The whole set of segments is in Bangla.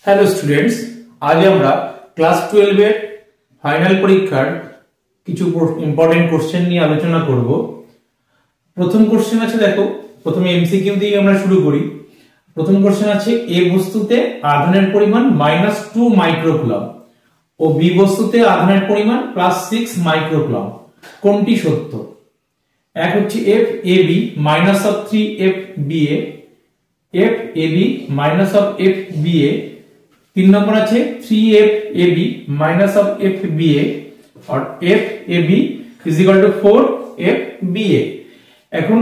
হ্যালো স্টুডেন্টস, আজ আমরা ক্লাস 12 এর ফাইনাল পরীক্ষার কিছু ইম্পর্টেন্ট কোশ্চেন নিয়ে আলোচনা করব। প্রথম কোশ্চেন আছে, দেখো প্রথমে এমসিকিউ দিয়ে আমরা শুরু করি। প্রথম কোশ্চেন আছে, এ বস্তুতে আধানের পরিমাণ -2 মাইক্রোকুলম ও বি বস্তুতে আধানের পরিমাণ +6 মাইক্রোকুলম, কোনটি সত্য? এক হচ্ছে F A B -3 F B A, F A B -f B A. 3 number আছে 3f ab -f ba और f ab = 4f ba। এখন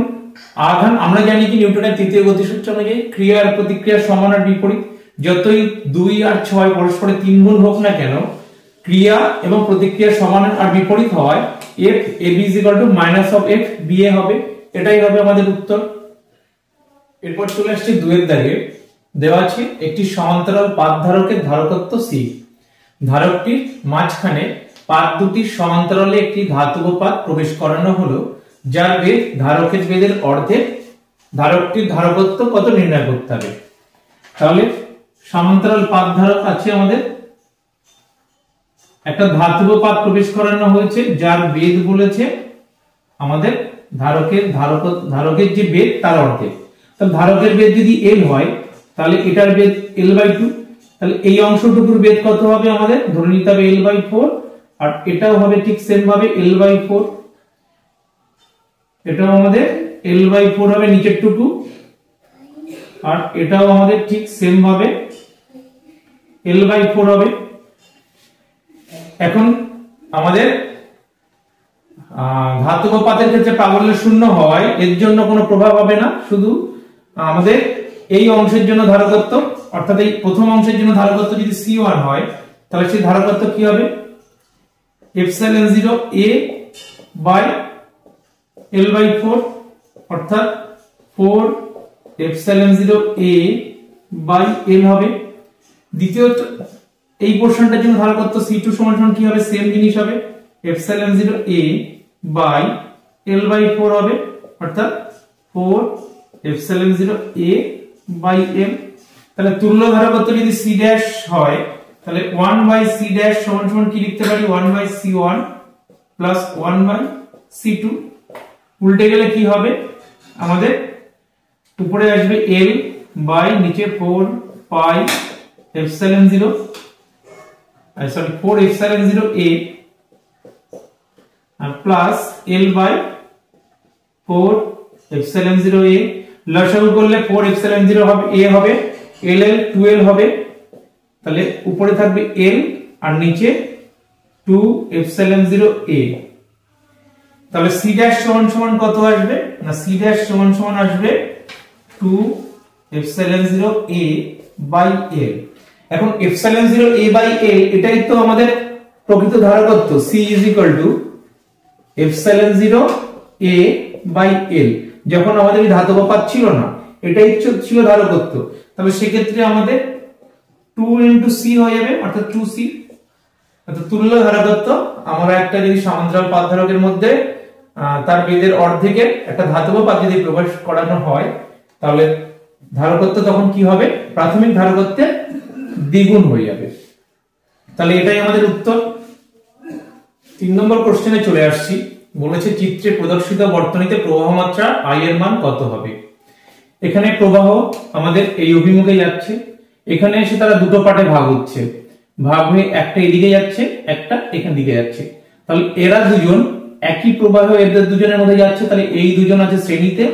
আধান আমরা জানি কি নিউটনের তৃতীয় গতিসূত্র অনুযায়ী ক্রিয়া আর প্রতিক্রিয়ার সমান আর বিপরীত। যতই 2 আর 6 পরস্পরের 3 গুণ হোক না কেন, ক্রিয়া এবং প্রতিক্রিয়ার সমান আর বিপরীত হওয়ায় f ab = -f ba হবে। এটাই হবে আমাদের উত্তর। এরপর চলে আসছে 2 এর দাগে, দেওয়া আছে একটি সমান্তরাল পাত ধারকের ধারকত্ব c। ধারকটির মাঝখানে পাত দুটির সমান্তরালে একটি ধাতব পাত প্রবেশ করানো হলো, যার বেদ ধারকের বেদের অর্ধেক। ধারকটির ধারকত্ব কত নির্ণয় করতে হবে? তাহলে সমান্তরাল পাত ধারক আছে আমাদের, একটা ধাতব পাত প্রবেশ করানো হয়েছে যার বেদ বলেছে আমাদের ধারকের যে বেদ তার অর্ধেক। তাহলে ধারকের বেদ যদি l হয় তাহলে এটার বেদ l/2। তাহলে এই অংশটুকুর বেদ কত হবে আমাদের? ধরে নিতে হবে l/4, আর এটাও হবে ঠিক সেম ভাবে l/4। এটাও আমাদের l/4 হবে নিচের টুকু, আর এটাও আমাদের ঠিক সেম ভাবে l/4 হবে। এখন আমাদের ধাতব পাতের ক্ষেত্রে প্রাবল্য শূন্য হওয়ায় এর জন্য কোনো প্রভাব হবে না, শুধু আমাদের এই অংশের জন্য ধারকত্ব, অর্থাৎ এই প্রথম অংশের জন্য ধারকত্ব যদি C1 হয় তাহলে সেই ধারকত্ব কি হবে? ε0a/l/4, অর্থাৎ 4ε0a/l হবে। দ্বিতীয় এই পোরশনটার জন্য ধারকত্ব C2 সমান কি হবে? সেম জিনিস হবে, ε0a/l/4 হবে, অর্থাৎ 4ε0a/m। তাহলে তুল্য ধারকত্ব যদি C' হয় তাহলে 1/C' সমান কি লিখতে পারি? 1/C1 + 1/C2। উল্টে গেলে কি হবে আমাদের? উপরে আসবে l বাই নিচে 4ε0a প্লাস l/4ε0a। লসাগু করলে 4ε0 হবে a হবে, l 12 হবে। তাহলে উপরে থাকবে l আর নিচে 2ε0a। তাহলে C' সমান কত আসবে? না, C' সমান আসবে 2ε0a/l। এখন ε0a/l এটাই তো আমাদের প্রকৃত ধারকত্ব। C ε0a/l। যখন আমাদের এই ধাতব পাত ছিল না, এটাই ছিল ধারকত্ব, তবে সেক্ষেত্রে আমাদের 2 × c হয়ে যাবে, অর্থাৎ 2c। অর্থাৎ তুল্য ধারকত্ব আমরা একটা যদি সমান্তরাল পাত ধারকের মধ্যে তার বেদের অর্ধেকের একটা ধাতব পাত যদি প্রবেশ করানো হয় তাহলে ধারকত্ব তখন কি হবে? প্রাথমিক ধারকত্বের দ্বিগুণ হয়ে যাবে। তাহলে এটাই আমাদের উত্তর। 3 নম্বর কোশ্চেনে চলে আসছি। বলেছে চিত্রে প্রদর্শিত বর্তনীতে প্রবাহ মাত্রা I এর মান কত হবে? এখানে প্রবাহ আমাদের এই অভিমুখে যাচ্ছে, এখানে এসে তারা দুটো পার্টে ভাগ হচ্ছে, ভাগ হয়ে একটা এদিকে যাচ্ছে, একটা এখান দিকে যাচ্ছে। তাহলে এরা দুজন একই প্রবাহ এদের দুজনের মধ্যে যাচ্ছে, তাহলে এই দুজন আছে শ্রেণীতে,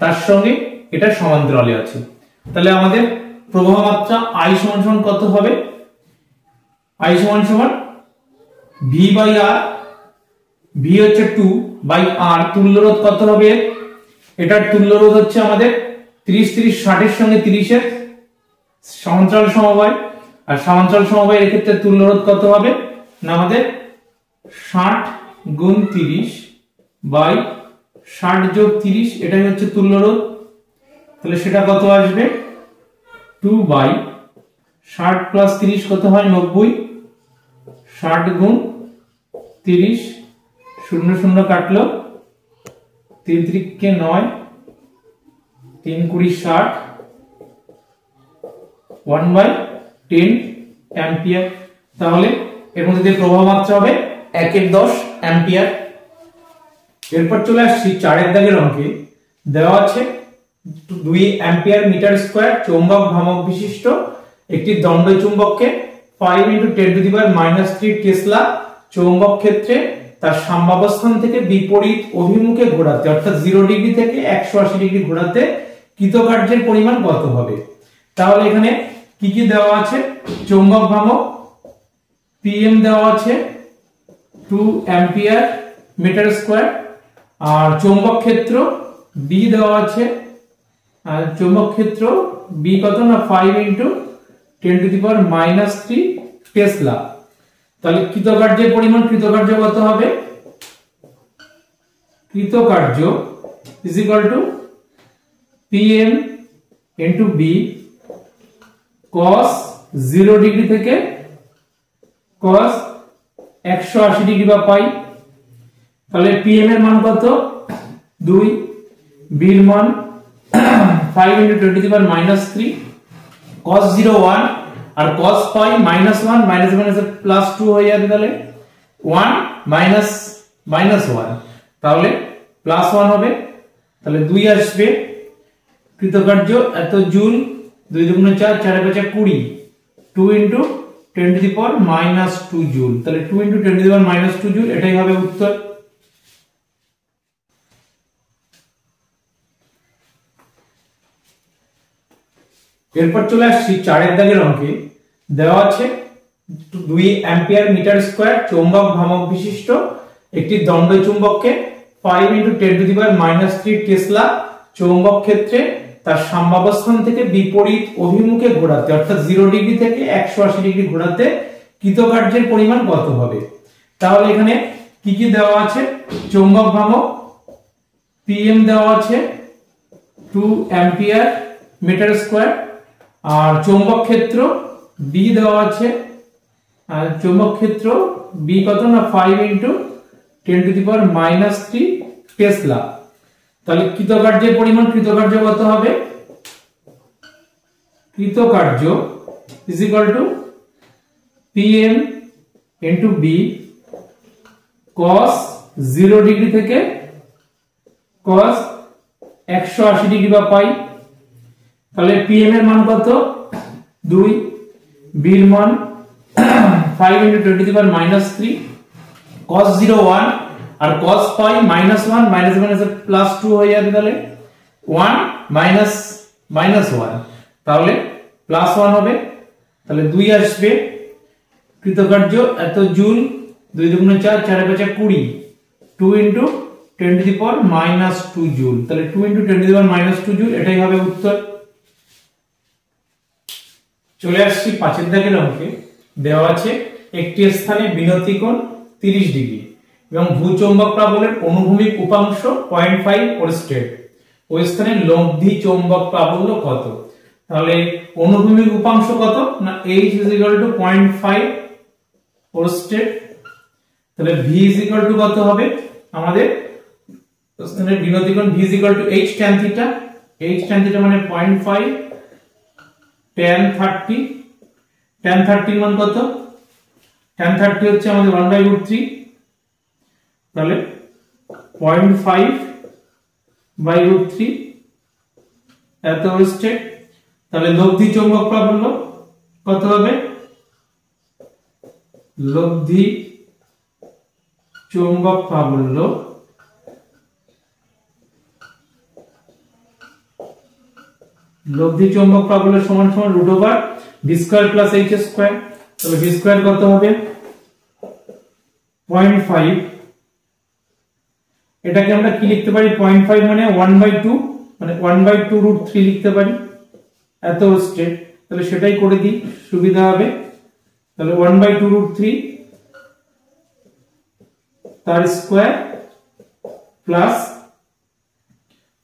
তার সঙ্গে এটা সমান্তরালে আছে। তাহলে আমাদের প্রবাহ মাত্রা I সমান কত হবে? I সমান v/r, v হচ্ছে 2/r। তুল্যরোধ কত হবে? এটার তুল্যরোধ হচ্ছে আমাদের 30-30-60 এর সঙ্গে 30 এর সমান্তরাল সমবায়। আর সমান্তরাল সমবায়ের ক্ষেত্রে তুল্যরোধ কত হবে? না, আমাদের 60 × 30/60 + 30, এটাই হচ্ছে তুল্যরোধ। তাহলে সেটা কত আসবে? 2/60 + 30 কত হয়? 90। 60 × 30, 0 0 কাটলো, 3 × 3 = 9, 3 × 20 = 60, 1/60 10 অ্যাম্পিয়ার। তাহলে এর মধ্যে যে প্রবাহ মাত্রা হবে 1/10 অ্যাম্পিয়ার। এরপর চলে আসছি 4 এর দাগের অঙ্কে। দেওয়া আছে 2 অ্যাম্পিয়ার মিটার স্কয়ার চৌম্বক ভ্রামক বিশিষ্ট একটি দণ্ড চুম্বককে 5 × 10⁻³ টেসলা চৌম্বক ক্ষেত্রে তার সাম্যাবস্থান থেকে বিপরীত অভিমুখে ঘোরাতে অর্থাৎ 0 ডিগ্রি থেকে 180 ডিগ্রি ঘোরাতে কৃতকার্যের পরিমাণ কত হবে। তাহলে এখানে কি কি দেওয়া আছে? চৌম্বক ভ্রামক pm দেওয়া আছে 2 অ্যাম্পিয়ার মিটার স্কয়ার, আর চৌম্বক ক্ষেত্র b দেওয়া আছে, আর চৌম্বক ক্ষেত্র b কত না 5 × 10⁻³ টেসলা। তাহলে কৃতকার্যের পরিমাণ, কৃতকার্য কত হবে? কৃতকার্য pm × b cos 0 ডিগ্রি থেকে cos 180 ডিগ্রি বা পাই। তাহলে pm এর মান কত? 2, b এর মান 5 × 10⁻³ cos 0 1 আর cos পাই -1 -1 +2 হয়ে যাবে। তাহলে 1 -1 তাহলে +1 হবে। তাহলে 2 আসবে। কৃতকার্য এত জুল, 2 × 2 = 4, 4 × 5 = 20, 2 × 10⁻² জুল। তাহলে 2 × 10⁻² জুল, এটাই হবে উত্তর। এরপর চলে আসছি 4 এর দাগের অঙ্কে। দেওয়া আছে 2 অ্যাম্পিয়ার মিটার স্কয়ার চৌম্বক ভ্রামক বিশিষ্ট একটি দণ্ড চুম্বককে 5 × 10⁻³ টেসলা চৌম্বক ক্ষেত্রে তার সাম্যাবস্থান থেকে বিপরীত অভিমুখে ঘোরাতে অর্থাৎ 0 ডিগ্রি থেকে 180 ডিগ্রি ঘোরাতে কৃতকার্যের পরিমাণ কত হবে। তাহলে এখানে কি কি দেওয়া আছে? চৌম্বক ভ্রামক pm দেওয়া আছে 2 অ্যাম্পিয়ার মিটার স্কয়ার, আর চৌম্বক ক্ষেত্র b দেওয়া আছে, আর চৌম্বক ক্ষেত্র b কত না 5 × 10⁻³ টেসলা। তাহলে কৃতকার্যের পরিমাণ, কৃতকার্য কত হবে? কৃতকার্য pm × b cos 0 ডিগ্রি থেকে cos 180 ডিগ্রি বা পাই। তাহলে pm এর মান কত? 2, b এর মান 5 × 10⁻³ cos 0 1 আর cos পাই -1 +2 হয়ে যাবে। তাহলে 1 -1 তাহলে +1 হবে। তাহলে 2 আসবে। কৃতকার্য এত জুল, 2 × 2 = 4, 4 × 5 = 20, 2 × 10⁻² জুল। তাহলে 2 × 10⁻² জুল, এটাই হবে উত্তর। চলে আসছি 5 এর দাগের অঙ্কে। দেওয়া আছে একটি স্থানে বিনতি কোণ 30 ডিগ্রি এবং ভূচৌম্বক প্রাবল্যের অনুভূমিক উপাংশ 0.5 ওরস্টেড। ওই স্থানে লব্ধি চৌম্বক প্রাবল্য কত? তাহলে অনুভূমিক উপাংশ কত না h = 0.5 ওরস্টেড। তাহলে v কত হবে? আমাদের স্থানের বিনতি কোণ v h tan θ, h tan θ মানে 0.5 tan 30, tan 30 মান কত? tan 30 হচ্ছে আমাদের 1/√3, তাহলে 0.5/√3 এত ওরস্টেড। তাহলে লব্ধি চৌম্বক প্রাবল্য কত হবে? লব্ধি চৌম্বক প্রাবল্য সমান √v² + h²। তাহলে v² কত হবে? 0.5। এটাকে আমরা কি লিখতে পারি? 0.5 মানে 1/2, মানে 1/2√3 লিখতে পারি এত ওরস্টেড। তাহলে সেটাই করে দিই, সুবিধা হবে। তাহলে 1/2√3 তার স্কয়ার প্লাস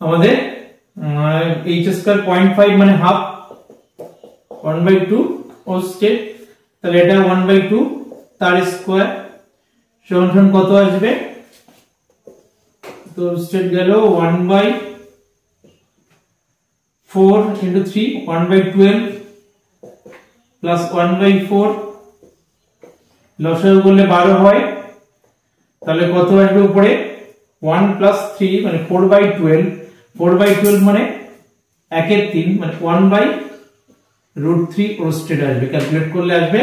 আমাদের h² 0.5 মানে হাফ, 1/2 ওরস্টেড। তাহলে এটা 1/2 তার স্কয়ার সমান কত আসবে? তো ওরস্টেড গেল 1/4 × 3 1/12 প্লাস 1/4 লসাগু করলে 12 হয়, তাহলে কত আসবে উপরে 1 প্লাস 3 মানে 4/12, 4/12 মানে 1/3 মানে 1/√3 ওস্টেড আসবে, ক্যালকুলেট করলে আসবে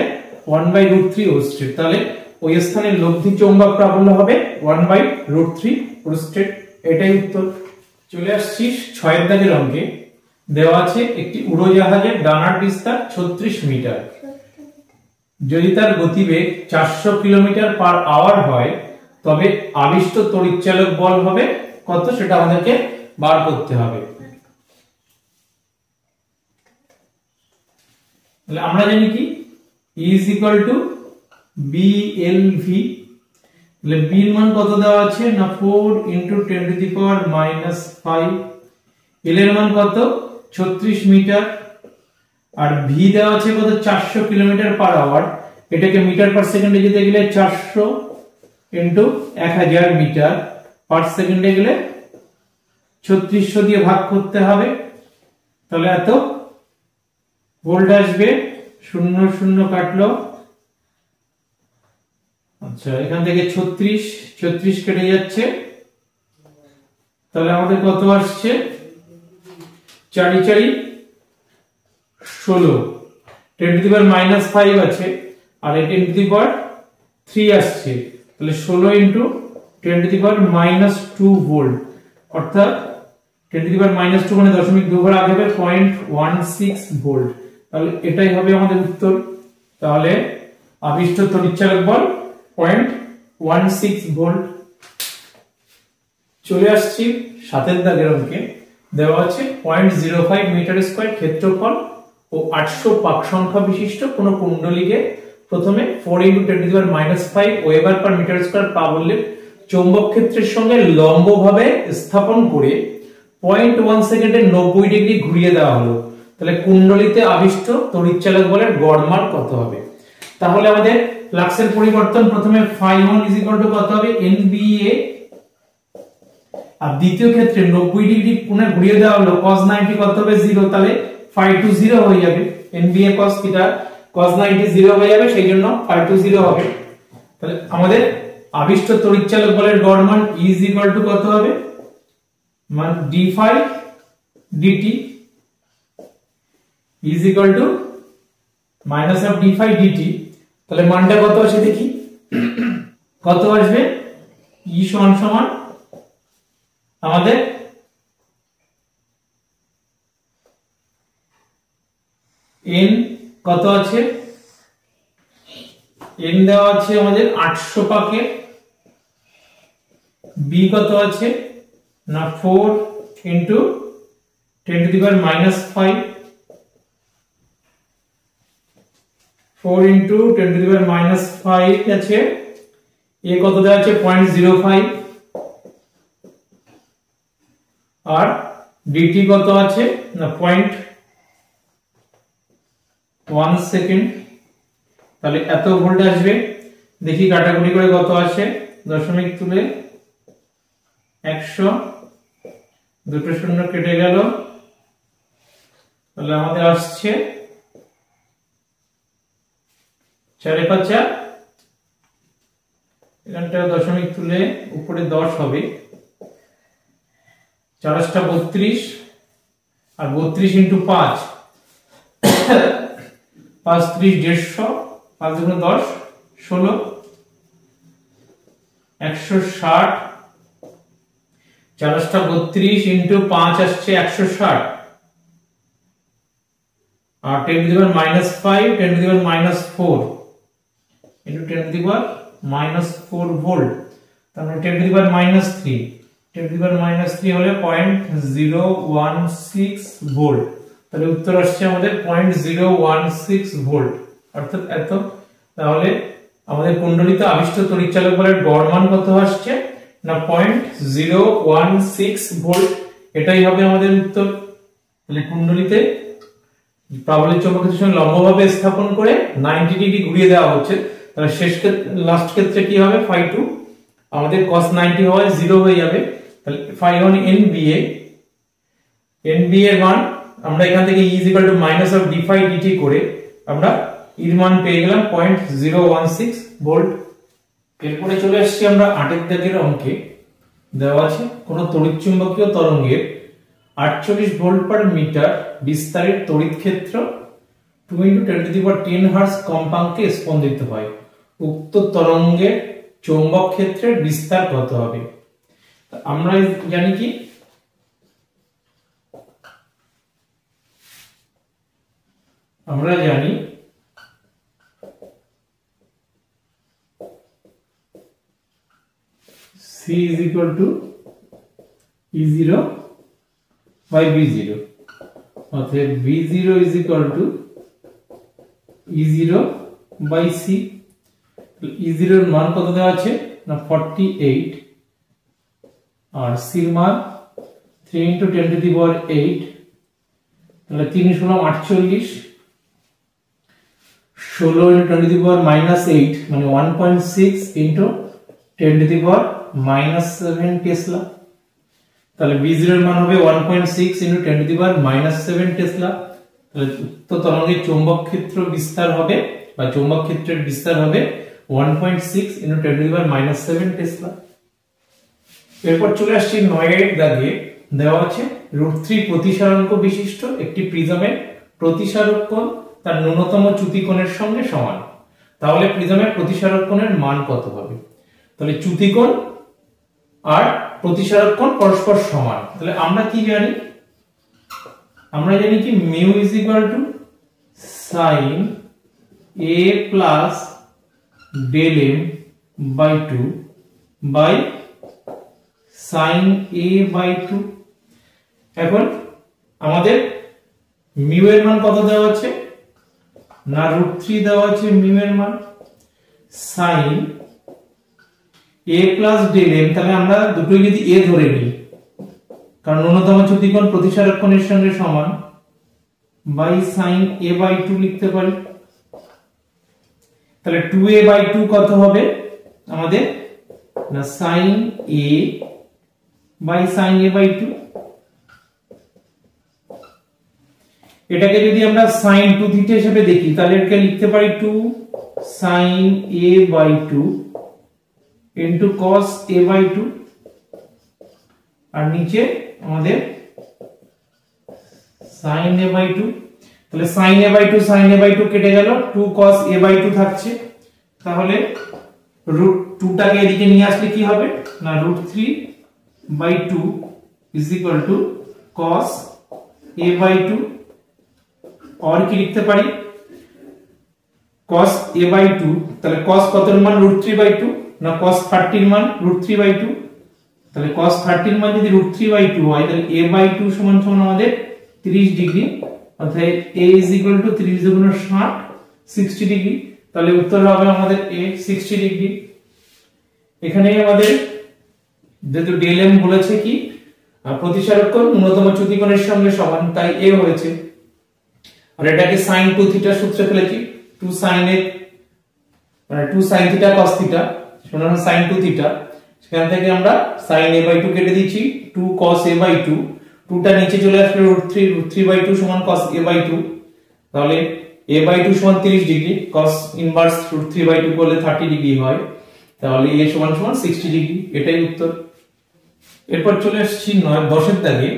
1/√3 ওস্টেড। তাহলে ওই স্থানের লব্ধি চৌম্বক প্রাবল্য হবে 1/√3 ওস্টেড। এটাই উত্তর। চলে আসছি 6 এর দাগের অঙ্কে। দেওয়া আছে একটি উড়োজাহাজের ডানার বিস্তার 36 মিটার, যদি তার গতিবেগ 400 কিলোমিটার/আওয়ার হয় তবে আবিষ্ট তড়িৎচালক বল হবে কত, সেটা আমাদেরকে বার করতে হবে। তাহলে আমরা জানি কি E is equal to BLV। তাহলে B এর মান কত দেওয়া আছে না 4 into 10 to the power minus 5, L এর মান কত 36 মিটার, আর V দেওয়া আছে কত 400 কিলোমিটার/আওয়ার। এটাকে মিটার পার সেকেন্ডে যেতে গেলে 400 into 1000 মিটার পার সেকেন্ডে গেলে 3600 দিয়ে ভাগ করতে হবে। তাহলে এত ভোল্ট আসবে, 0 0 কাটলো, আচ্ছা এখান থেকে 36 কেটে যাচ্ছে, তাহলে আমাদের কত আসছে 4 4 16, 10 to the power minus 5 আছে আর 10 to the power 3 আসছে, তাহলে 16 into 10 to the power minus 2 volt, অর্থাৎ 10 to the power minus 2 মানে 0.2 ঘর আগে হবে 0.16 ভোল্ট। তাহলে এটাই হবে আমাদের উত্তর। তাহলে আবিষ্ট তড়িৎচালক বল 0.16 ভোল্ট। চলে আসছি 7 এর দাগের অঙ্কে। দেওয়া আছে 0.05 মিটার স্কয়ার ক্ষেত্রফল ও 800 পাক সংখ্যা বিশিষ্ট কোন কুণ্ডলীকে প্রথমে 4 × 10 to the power -5 weber per metre square প্রাবল্যের চৌম্বক ক্ষেত্রের সঙ্গে লম্বভাবে স্থাপন করে 0.1 সেকেন্ডে 90 ডিগ্রি ঘুরিয়ে দেওয়া হলো। তাহলে কুণ্ডলীতে আবিষ্ট তড়িৎচালক বলের গড় মান কত হবে? তাহলে আমাদের ফ্লাক্সের পরিবর্তন প্রথমে φ1 কত হবে NBA, আর দ্বিতীয় ক্ষেত্রে 90 ডিগ্রি কোণে ঘুরিয়ে দেওয়া হলো cos 90 কত হবে 0, তাহলে φ2 0 হয়ে যাবে, NBA cos θ cos 90 0 হয়ে যাবে, সেই জন্য φ2 0 হবে। তাহলে আমাদের আবিষ্ট তড়িৎচালক বলের গড় মান E কত হবে মান d phi dt is equal to minus of d phi dt। তাহলে মানটা কত আসে দেখি, কত আসবে E সমান আমাদের n কত আছে, n দেওয়া আছে আমাদের 800 পাকে, b কত আছে না 4 into 10 to the power -5, 4 into 10 to the power -5 আছে, a কত দেওয়া আছে 0.05, আর dt কত আছে না 0.1 সেকেন্ড। তাহলে এত ভোল্ট আসবে। দেখি কাটাকুটি করে কত আসে, দশমিক তুলে 100, দুটো শূন্য কেটে গেল, তাহলে আমাদের আসছে 4 × 5, এখানটা দশমিক তুলে উপরে 10 হবে, 4 × 32 আর 32 × 5 5 30 150, 5 × 10 16, 160, 4 × 32 × 5 আসছে 160, আর 10 to the power -5 10 to the power -4 into 10 to the power -4 volt, তাহলে 10 to the power -3 10 to the power -3 হলে 0.016 ভোল্ট। তাহলে উত্তর আসছে আমাদের 0.016 ভোল্ট, অর্থাৎ এত। তাহলে আমাদের কুণ্ডলীতে আবিষ্ট তড়িৎচালক বলের গড় মান কত আসছে না 0.016 ভোল্ট। এটাই হবে আমাদের উত্তর। তাহলে কুণ্ডলীতে প্রাবল্যের চৌম্বক ক্ষেত্রের সঙ্গে লম্বভাবে স্থাপন করে 90 ডিগ্রি ঘুরিয়ে দেওয়া হচ্ছে। তাহলে লাস্ট ক্ষেত্রে কি হবে φ2 আমাদের cos 90 হয় 0 হয়ে যাবে। তাহলে φ1 NBA এর মান আমরা এখান থেকে E = - of d phi dt করে আমরা এর মান পেয়ে গেলাম 0.016 ভোল্ট। এরপরে চলে আসছি আমরা 8 দাগের অঙ্কে। দেওয়া আছে কোন তড়িৎচুম্বকীয় তরঙ্গের 48 ভোল্ট পার মিটার বিস্তারের তড়িৎ ক্ষেত্র 2 × 1010 হার্টজ কম্পাঙ্কে স্পন্দিত হয়, উক্ত তরঙ্গের চৌম্বক ক্ষেত্রের বিস্তার কত হবে? আমরা জানি কি আমরা জানি C is equal to E0 by B0, অতএব B0 is equal to E0 by C। E0 এর মান কত দেওয়া আছে না 48 আর C এর মান 3 × 10⁸, তাহলে 3 × 48, 16 × 10⁻⁻8 মানে 1.6 × 10⁻⁻7 টেসলা। তাহলে B0 এর মান হবে 1.6 × 10⁻⁻7 টেসলা। তাহলে উক্ত তরঙ্গের চৌম্বক ক্ষেত্র বিস্তার হবে বা চৌম্বক ক্ষেত্রের বিস্তার হবে 1.6 × 10⁻⁻7 টেসলা। এরপর চলে আসছি 9 দাগে। দেওয়া আছে √3 প্রতিসারণক বিশিষ্ট একটি প্রিজমের প্রতিসারক কোণ তার ন্যূনতম চ্যুতি কোণের সঙ্গে সমান। তাহলে প্রিজমের প্রতিসারক কোণের মান কত হবে? তাহলে চ্যুতি কোণ আর প্রতিসারক কোণ পরস্পর সমান। তাহলে আমরা কি জানি? আমরা জানি কি μ = sin a plus del m by 2 by sin a by 2। এখন আমাদের μ এর মান কত দেওয়া আছে না √3 দেওয়া আছে μ এর মান, sin a plus del m, তাহলে আমরা দুটোই যদি a ধরে নিই কারণ ন্যূনতম চ্যুতি কোণ প্রতিসারক কোণের সঙ্গে সমান, বাই sin a by 2 লিখতে পারি। তাহলে 2a by 2 কত হবে আমাদের না sin a by sin a by 2। এটাকে যদি আমরা sin 2θ হিসেবে দেখি তাহলে এটাকে লিখতে পারি 2 sin a by 2 into cos a by 2, আর নিচে আমাদের sin a by 2। তাহলে sin a by 2 sin a by 2 কেটে গেল, 2 cos a by 2 থাকছে। তাহলে √2 টাকে এদিকে নিয়ে আসলে কি হবে না √3 by 2 is equal to cos a by 2, और কি লিখতে পারি cos a by 2। তাহলে cos কতের মান √3 by 2 না cos 30 এর মান √3 by 2। তাহলে cos 30 এর মান যদি √3 by 2 হয় তাহলে a by 2 সমান সমান আমাদের 30 ডিগ্রি, অর্থাৎ a is equal to 30 × 60 60 degree. তাহলে উত্তর হবে আমাদের a 60 ডিগ্রি। এখানে আমাদের যেহেতু del m বলেছে কি প্রতিসারক কোণ ন্যূনতম চ্যুতি কোণের সঙ্গে সমান, তাই a হয়েছে। আর এটাকে sin 2θ সূত্রে ফেলেছি, 2 sin a মানে 2 sin θ cos θ সমান sin 2θ। সেখান থেকে আমরা sin a by 2 কেটে দিয়েছি, 2 cos a by 2, 2টা নিচে চলে আসবে √3 by 2 সমান cos a by 2। তাহলে a by 2 সমান 30 ডিগ্রি, cos ইনভার্স √3 by 2 করলে 30 ডিগ্রি হয়। তাহলে a সমান 60 ডিগ্রি, এটাই উত্তর। এরপর চলে আসছি 10 দাগে।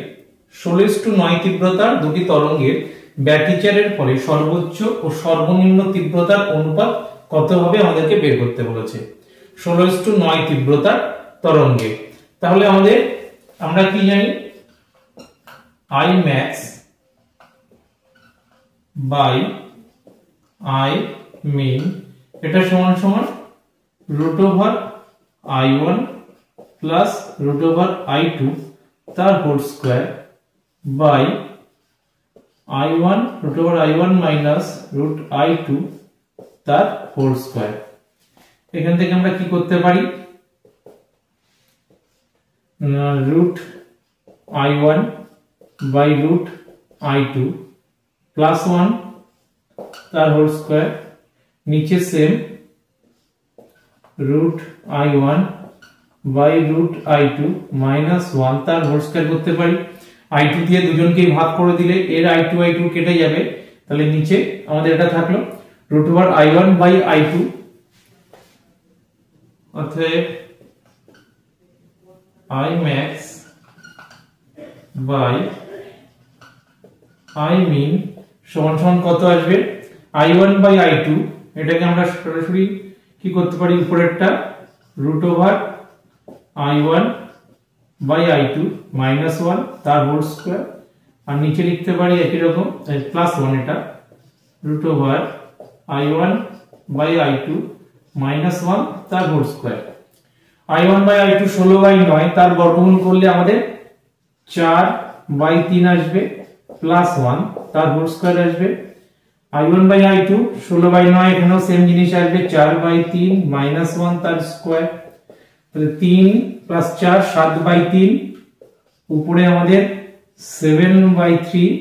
16:9 তীব্রতার দুটি তরঙ্গের ব্যতিচারের ফলে সর্বোচ্চ ও সর্বনিম্ন তীব্রতার অনুপাত কত হবে আমাদেরকে বের করতে বলেছে 16:9 তীব্রতার তরঙ্গে। তাহলে আমরা কি জানি I max by I min এটা সমান সমান √I1 plus √I2 তার whole square by I1 √I1 minus √I2 তার হোল স্কয়ার। এখান থেকে আমরা কি করতে পারি √I1 by √I2 plus 1 তার হোল স্কয়ার, নিচে same √I1 by √I2 minus 1 তার হোল স্কয়ার করতে পারি। I2 দিয়ে দুজনকে ভাগ করে দিলে এর I2 কেটে যাবে, তাহলে নিচে আমাদের এটা থাকলো √i1 বাই i2, অতএব i max by i min সমান সমান কত আসবে, i1 বাই i2, এটাকে আমরা সরাসরি কি করতে পারি, উপরেরটা √i1 বাই i2 মাইনাস 1 তার হোল স্কয়ার, আর নিচে লিখতে পারি একই রকম প্লাস 1, এটা √i1 বাই i2 মাইনাস 1 তার whole square. i1 by i2 16 by 9, তার বর্গমূল করলে আমাদের 4 বাই 3 আসবে, প্লাস 1 তার হোল স্কয়ার আসবে। i1 বাই i2 16 বাই 9, এখানেও সেম জিনিস আসবে, 4 বাই 3 মাইনাস 1 তার স্কয়ার, তাহলে 3 প্লাস 4 7 বাই 3, উপরে আমাদের 7 বাই 3,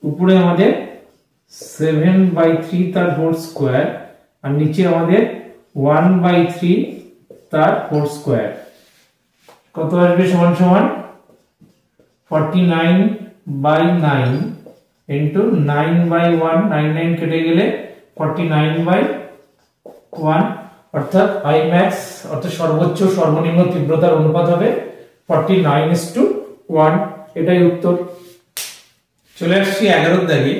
উপরে আমাদের 7 বাই 3 তার হোল স্কয়ার, আর নিচে আমাদের 1 বাই 3 তার হোল স্কয়ার, কত আসবে সমান সমান 49 বাই 9 ইনটু 9 বাই 1, 9 9 কেটে গেলে 49 বাই 1, অর্থাৎ i max অর্থাৎ সর্বোচ্চ সর্বনিম্ন তীব্রতার অনুপাত হবে 49:1, এটাই উত্তর। চলে আসছি 11 দাগে,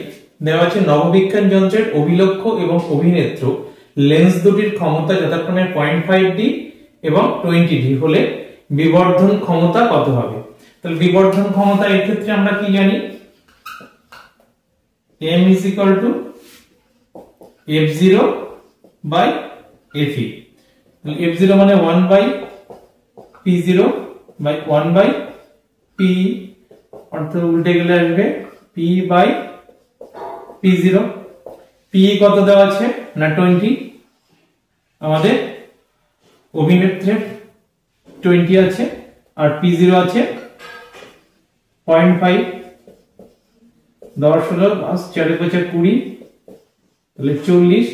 দেওয়া আছে নববিজ্ঞান যন্ত্রের অভিলক্ষ এবং অভিনেত্র লেন্স দুটির ক্ষমতা যথাক্রমে 0.5D এবং 20D হলে বিবর্ধন ক্ষমতা কত হবে। তাহলে বিবর্ধন ক্ষমতা এর ক্ষেত্রে আমরা কি জানি, m is equal to f0 by fe, f0 মানে 1 by p0 by 1 by p, অর্থাৎ উল্টে গেলে আসবে p by p0। p কত দেওয়া আছে না 20, আমাদের অভিনেত্রের 20 আছে, আর p0 আছে 0.5, 10 16 4 5 20, তাহলে 40,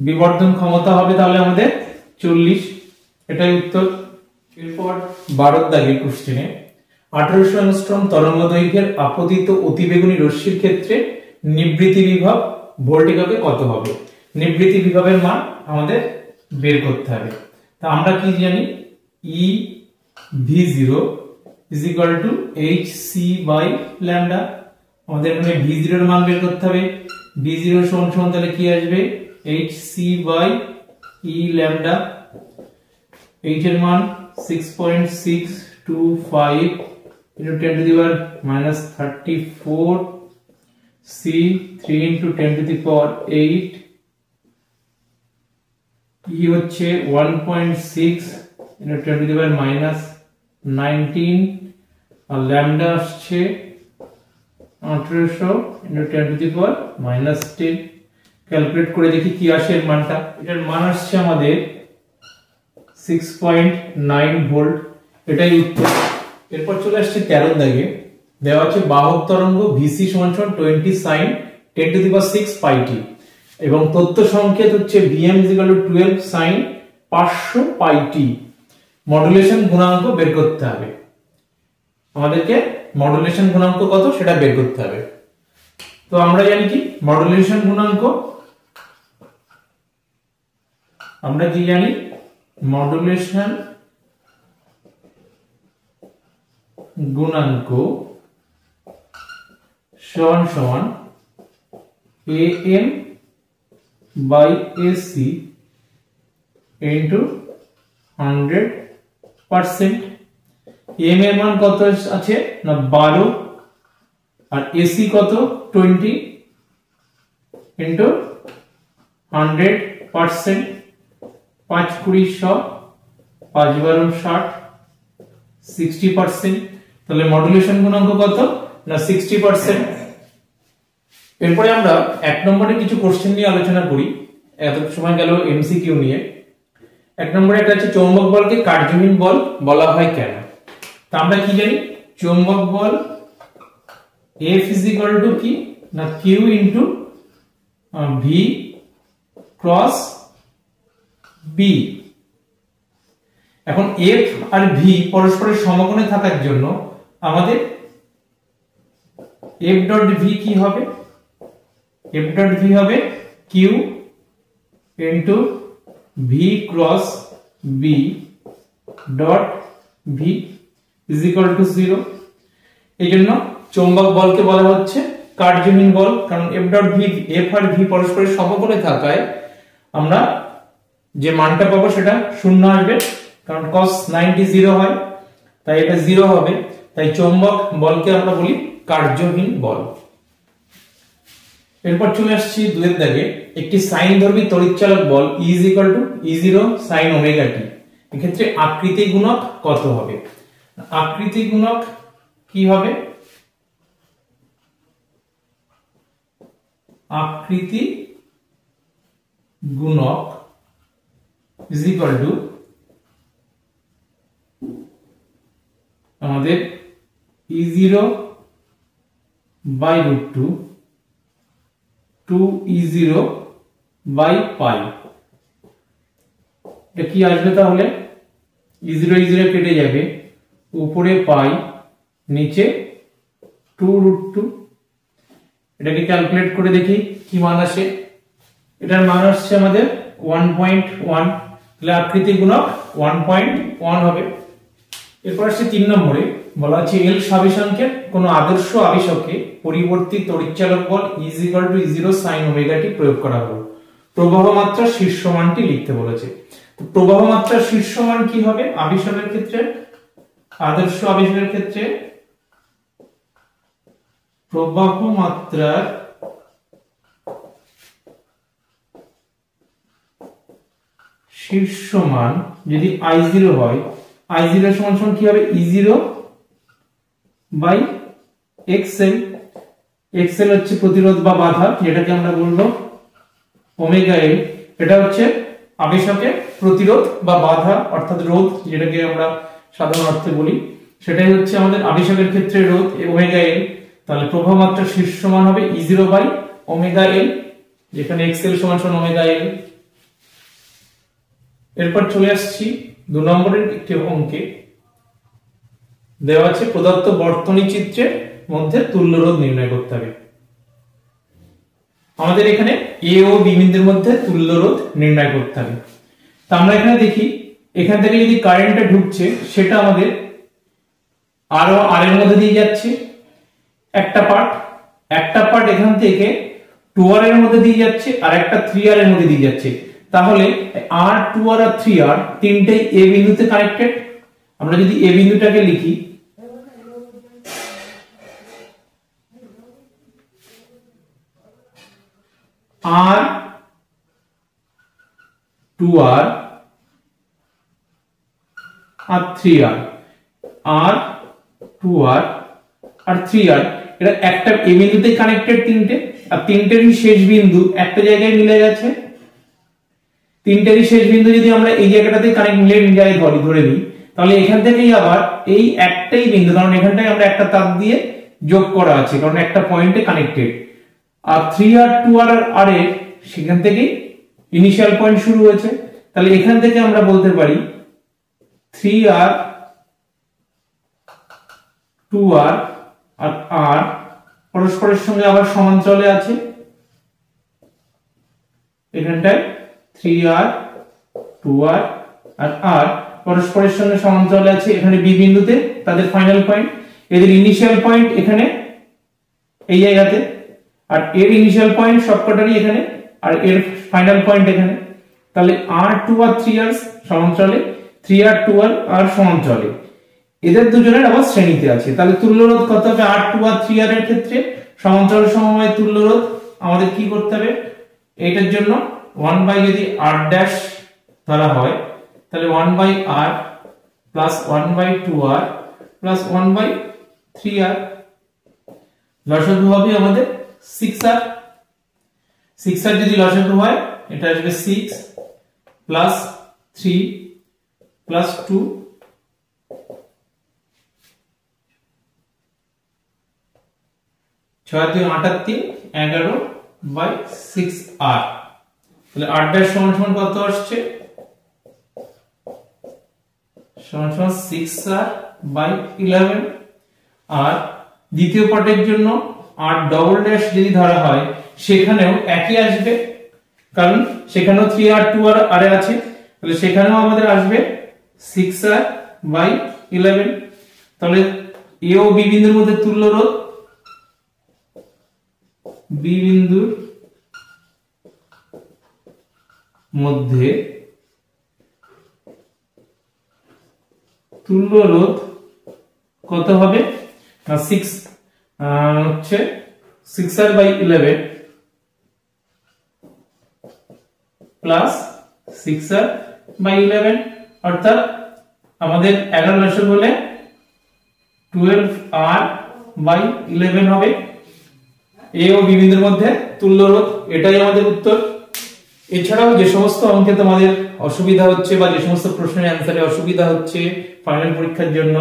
বিবর্ধন ক্ষমতা হবে তাহলে আমাদের 40, এটাই উত্তর। এরপর 12 দাগের কোশ্চেনে 1800 অ্যাংস্ট্রম তরঙ্গ দৈর্ঘ্যের আপতিত অতিবেগুনি রশ্মির ক্ষেত্রে নিবৃত্তি বিভব ভোল্ট এককে কত হবে। নিবৃত্তি বিভবের মান আমাদের বের করতে হবে। তা আমরা কি জানি, E V0 is equal to hc by lambda, আমাদের এখানে V0 এর মান বের করতে হবে। V0 সমান সমান তাহলে কি আসবে, hc by e lambda, h এর মান 6.625 into 10 to the power minus 34, c 3 into 10 to the power 8, e হচ্ছে 1.6 into 10 to the power minus 19, R lambda আসছে 1800 into 10 to the power minus 10। Calculate করে দেখি কি আসে এর মানটা, এটার মান আসছে আমাদের 6.9 ভোল্ট, এটাই উত্তর। এরপর চলে আসছে 13 দাগে, দেওয়া আছে বাহক তরঙ্গ vc সমান 20 sin 10 to the power 6 pi t, এবং তথ্য সংকেত হচ্ছে vm 12 sin 500 pi t। Modulation গুণাঙ্ক বের করতে হবে, আমাদেরকে মডুলেশন গুণাঙ্ক কত সেটা বের করতে হবে। তো আমরা জানি কি মডুলেশন গুণাঙ্ক, আমরা কি জানি, মডুলেশন গুণাঙ্ক সমান সমান am by ac into 100%। m এর মান কত আছে না 12, আর ac কত 20 into 100%, 5 20 100, 5 12 60, 60%। তাহলে মডুলেশন গুণাঙ্ক কত না 60%। এরপরে আমরা 1 নম্বরে কিছু কোশ্চেন নিয়ে আলোচনা করি, এত সময় গেল এমসিকিউ নিয়ে। 1 নম্বরে একটা আছে চৌম্বক বলকে কার্যহীন বল বলা হয় কেন। তা আমরা কি জানি, চৌম্বক বল F is equal to কি না Q into V cross B। এখন F আর V পরস্পরের সমকোণে থাকার জন্য আমাদের এফ ডট ভি কি হবে, এফ ডট ভি হবে Q into V cross B dot V is equal to 0। এই জন্য চৌম্বক বলকে বলা হচ্ছে কার্যহীন বল, কারণ F dot V, F R V পরস্পরের সমকোণে থাকায় আমরা যে মানটা পাবো সেটা শূন্য আসবে, কারণ cos 90 0 হয়, তাই এটা 0 হবে। তাই চৌম্বক বলকে আমরা বলি কার্যহীন বল। এরপর চলে আসছি 2 এর দাগে, একটি সাইনধর্মী তড়িৎচালক বল E = E0 sin omega t। এক্ষেত্রে আকৃতি গুণক কত হবে? আকৃতি গুণক কি হবে? আকৃতি গুণক is equal to আমাদের E0 by √2 2E0 by pi। এটা কি আসবে তাহলে? E0 E0 কেটে যাবে, উপরে পাই, নিচে 2√2। এটাকে ক্যালকুলেট করে দেখি কি মান আসে। এটার মান আসছে আমাদের 1.1, তাহলে আকৃতি গুণক 1.1 হবে। এরপর আসছে 3 নম্বরে, বলা আছে এল স্বাবিসাঙ্কের কোন আদর্শ আবেশকে পরিবর্তী তড়িৎচালক বল E = E0 sin omega t প্রয়োগ করা হলো। প্রবাহ মাত্রার শীর্ষ মানটি লিখতে বলেছে। তো প্রবাহ মাত্রার শীর্ষ মান কি হবে আবেশকের ক্ষেত্রে? আদর্শ আবেশকের ক্ষেত্রে প্রবাহ মাত্রার শীর্ষ মান যদি I0 হয়, I0 সমান কি হবে? E0 by XL। XL হচ্ছে প্রতিরোধ বা বাধা, যেটাকে আমরা বলবো ওমেগা L। এটা হচ্ছে আবেশকের প্রতিরোধ বা বাধা অর্থাৎ রোধ, যেটাকে আমরা সাধারণ অর্থে বলি, সেটাই হচ্ছে আমাদের আবেশকের ক্ষেত্রে রোধ ওমেগা L। তাহলে প্রবাহ মাত্রার শীর্ষ মান হবে E0 বাই ওমেগা L, যেখানে XL সমান ওমেগা L। এরপর চলে আসছি 2 নম্বরের একটি অঙ্কে। দেওয়া আছে প্রদত্ত বর্তনী চিত্রের মধ্যে তুল্য রোধ নির্ণয় করতে হবে। আমাদের এখানে A ও B বিন্দুর মধ্যে তুল্য রোধ নির্ণয় করতে হবে। তো আমরা এখানে দেখি, এখান থেকে যদি কারেন্টটা ঢুকছে সেটা আমাদের আর ও আর এর মধ্যে দিয়ে যাচ্ছে একটা পার্ট এখান থেকে 2R এর মধ্যে দিয়ে যাচ্ছে আর একটা 3R এর মধ্যে দিয়ে যাচ্ছে। তাহলে R, 2R আর 3R তিনটেই A বিন্দুতে কানেক্টেড। আমরা যদি A বিন্দুটাকে লিখি, R, 2R আর 3R, R, 2R আর 3R এটা একটা A বিন্দুতে কানেক্টেড তিনটে, আর তিনটেরই শেষ বিন্দু একটা জায়গায় মিলে গেছে। তিনটেরই শেষ বিন্দু যদি আমরা এই জায়গাটাতে কানেক্ট মিলে জায়গায় ধরে নিই, তাহলে এখান থেকেই আবার এই একটাই বিন্দু, কারণ এখানটায় আমরা একটা তার দিয়ে যোগ করা আছে, কারণ একটা পয়েন্টে কানেক্টেড। আর 3R, 2R আর R এর সেখান থেকে ইনিশিয়াল পয়েন্ট শুরু হয়েছে। তাহলে এখান থেকে আমরা বলতে পারি 3R, 2R আর R পরস্পরের সঙ্গে আবার সমান্তরালে আছে। এখানটায় 3R, 2R আর R পরস্পরের সঙ্গে সমান্তরালে আছে এখানে B বিন্দুতে, তাদের ফাইনাল পয়েন্ট। এদের ইনিশিয়াল পয়েন্ট এখানে এই জায়গাতে, আর এর ইনিশিয়াল পয়েন্ট সবকটারই এখানে, আর এর ফাইনাল পয়েন্ট এখানে। তাহলে R, 2R, 3R সমান্তরালে, 3R, 2R আর সমান্তরালে, এদের দুজনের আবার শ্রেণীতে আছে। তাহলে তুল্য রোধ কত হবে? R, 2R, 3R এর ক্ষেত্রে সমান্তরাল সমবায় তুল্য রোধ আমাদের কি করতে হবে? এটার জন্য 1 বাই যদি R ড্যাশ ধরা হয়, তাহলে 1 by R plus 1 by 2R plus 1 by 3R, লসাগু হবে আমাদের 6R। 6R যদি লসাগু হয়, এটা আসবে 6 plus 3 plus 2 6 2 8 R 3 11 by 6R। তাহলে R ড্যাশ সমান কত আসছে? সমান 6R বাই 11। আর দ্বিতীয় পার্টের জন্য আর ডবল ড্যাশ যদি ধরা হয় সেখানেও একই আসবে, কারণ সেখানেও 3r 2r আর আছে, তাহলে সেখানেও আমাদের আসবে 6r বাই 11। তাহলে এ ও বি বিন্দুর মধ্যে তুল্য রোধ, বি বিন্দুর মধ্যে তুল্য রোধ কত হবে না 6 হচ্ছে 6r by 11 plus 6r by 11, অর্থাৎ আমাদের 11 লসক হলে 12r বাই 11 হবে। এ ও বি বিন্দুর মধ্যে তুল্য রোধ, এটাই আমাদের উত্তর। এছাড়াও যে সমস্ত অঙ্কে তোমাদের অসুবিধা হচ্ছে বা যে সমস্ত প্রশ্নের অ্যান্সারে অসুবিধা হচ্ছে ফাইনাল পরীক্ষার জন্য,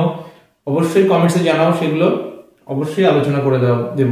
অবশ্যই কমেন্টসে জানাও, সেগুলো অবশ্যই আলোচনা করে দেব।